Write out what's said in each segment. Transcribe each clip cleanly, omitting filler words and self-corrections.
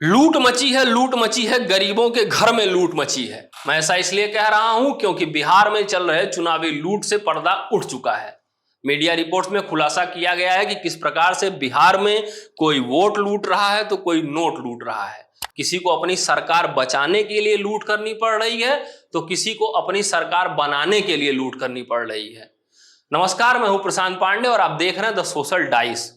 लूट मची है, लूट मची है, गरीबों के घर में लूट मची है। मैं ऐसा इसलिए कह रहा हूं क्योंकि बिहार में चल रहे चुनावी लूट से पर्दा उठ चुका है। मीडिया रिपोर्ट्स में खुलासा किया गया है कि किस प्रकार से बिहार में कोई वोट लूट रहा है तो कोई नोट लूट रहा है। किसी को अपनी सरकार बचाने के लिए लूट करनी पड़ रही है तो किसी को अपनी सरकार बनाने के लिए लूट करनी पड़ रही है। नमस्कार, मैं हूं प्रशांत पांडे और आप देख रहे हैं the social dice.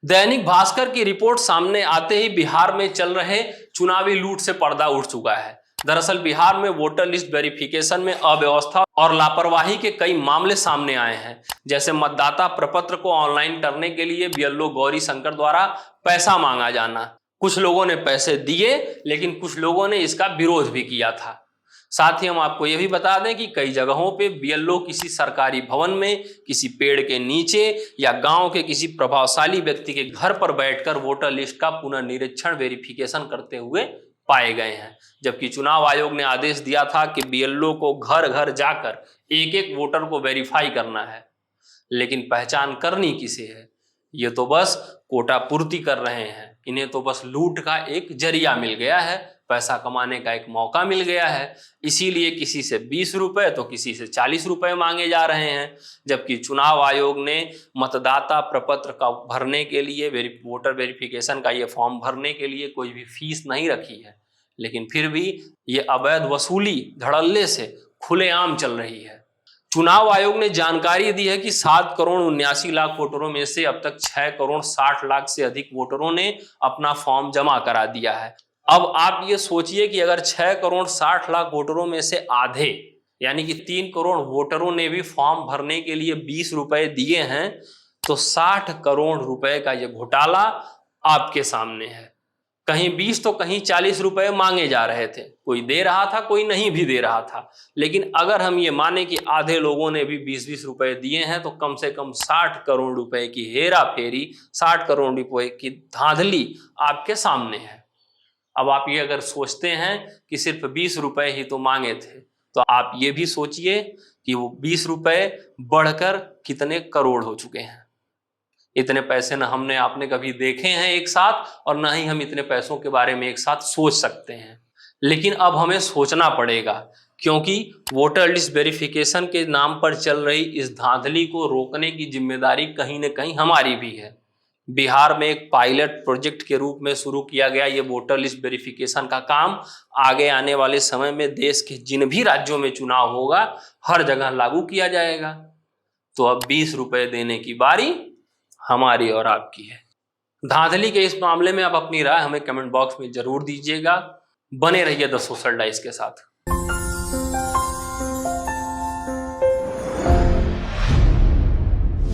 Dainik Bhaskar की रिपोर्ट सामने आते ही बिहार में चल रहे चुनावी लूट से पर्दा उठ चुका है। दरअसल बिहार में वोटर लिस्ट वेरिफिकेशन में अव्यवस्था और लापरवाही के कई मामले सामने आए हैं। जैसे मतदाता प्रपत्र को ऑनलाइन करने के लिए बीएलओ गौरी शंकर द्वारा पैसा मांगा जाना। कुछ लोगों ने पैसे दिए लेकिन कुछ लोगों ने इसका विरोध भी किया था। साथ ही हम आपको यह भी बता दें कि कई जगहों पे बीएलओ किसी सरकारी भवन में, किसी पेड़ के नीचे या गांव के किसी प्रभावशाली व्यक्ति के घर पर बैठकर वोटर लिस्ट का पुनर्निरीक्षण वेरिफिकेशन करते हुए पाए गए हैं। जबकि चुनाव आयोग ने आदेश दिया था कि बीएलओ को घर घर जाकर एक एक वोटर को वेरीफाई करना है। लेकिन पहचान करनी किसे है? ये तो बस कोटा पूर्ति कर रहे हैं। इन्हें तो बस लूट का एक जरिया मिल गया है, पैसा कमाने का एक मौका मिल गया है। इसीलिए किसी से 20 रुपए तो किसी से 40 रुपए मांगे जा रहे हैं। जबकि चुनाव आयोग ने मतदाता प्रपत्र का भरने के लिए, वोटर वेरिफिकेशन का ये फॉर्म भरने के लिए कोई भी फीस नहीं रखी है। लेकिन फिर भी ये अवैध वसूली धड़ल्ले से खुलेआम चल रही है। चुनाव आयोग ने जानकारी दी है कि 7 करोड़ 79 लाख वोटरों में से अब तक 6 करोड़ 60 लाख से अधिक वोटरों ने अपना फॉर्म जमा करा दिया है। अब आप ये सोचिए कि अगर 6 करोड़ 60 लाख वोटरों में से आधे यानी कि 3 करोड़ वोटरों ने भी फॉर्म भरने के लिए 20 रुपए दिए हैं तो 60 करोड़ रुपए का ये घोटाला आपके सामने है। कहीं 20 तो कहीं 40 रुपए मांगे जा रहे थे। कोई दे रहा था, कोई नहीं भी दे रहा था। लेकिन अगर हम ये माने कि आधे लोगों ने भी 20-20 रुपए दिए हैं तो कम से कम 60 करोड़ रुपए की हेरा फेरी, 60 करोड़ रुपए की धांधली आपके सामने है। अब आप ये अगर सोचते हैं कि सिर्फ 20 रुपए ही तो मांगे थे तो आप ये भी सोचिए कि वो 20 रुपए बढ़कर कितने करोड़ हो चुके हैं। इतने पैसे न हमने आपने कभी देखे हैं एक साथ और न ही हम इतने पैसों के बारे में एक साथ सोच सकते हैं। लेकिन अब हमें सोचना पड़ेगा क्योंकि वोटर लिस्ट वेरिफिकेशन के नाम पर चल रही इस धांधली को रोकने की जिम्मेदारी कहीं न कहीं हमारी भी है। बिहार में एक पायलट प्रोजेक्ट के रूप में शुरू किया गया ये वोटर लिस्ट वेरिफिकेशन का काम आगे आने वाले समय में देश के जिन भी राज्यों में चुनाव होगा हर जगह लागू किया जाएगा। तो अब 20 रुपए देने की बारी हमारी और आपकी है। धांधली के इस मामले में आप अपनी राय हमें कमेंट बॉक्स में जरूर दीजिएगा। बने रहिए द सोशल डाइस के साथ।